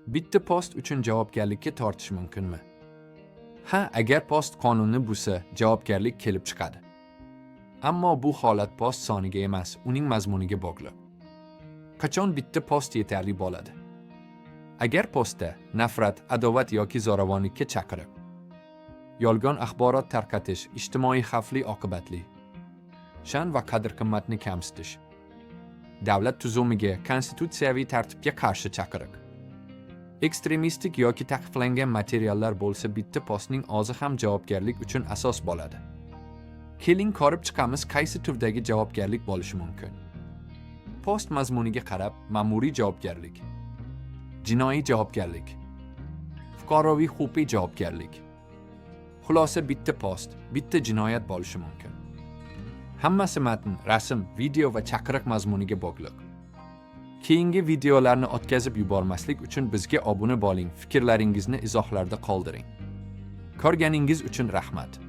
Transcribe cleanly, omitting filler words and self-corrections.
Bitta post uchun javobgarlikka tortish mumkinmi? Ha, agar post qonunni buzsa, javobgarlik kelib chiqadi. Ammo bu holat post soniga emas, uning mazmuniga bog'liq. Qachon bitta post yetarli bo'ladi? Agar postda nafrat, adovat yoki zo'ravonlikka chaqiriq, yolg'on axborot tarqatish, ijtimoiy xavfli oqibatli, sha'n va qadr-qimmatni kamsitish, davlat tuzumiga, konstitutsiyaviy tartibga qarshi chaqiriq, ekstremistik yoki taqiqlangan materiallar bo'lsa, bitta postning o'zi ham javobgarlik uchun asos bo'ladi. Keling ko'rib chiqamiz, qaysi turdagi javobgarlik bo'lishi mumkin. Post mazmuniga qarab, ma'muriy javobgarlik, jinoiy javobgarlik, fuqaroviy huquqiy javobgarlik. Xulosa, bitta post, bitta jinoyat bo'lishi mumkin. Hammasi matn, rasm, video va chaqiriq mazmuniga bog'liq. Keyingi videolarni o'tkazib yubormaslik uchun bizga obuna bo'ling, fikrlaringizni izohlarda qoldiring. Ko'rganingiz uchun rahmat.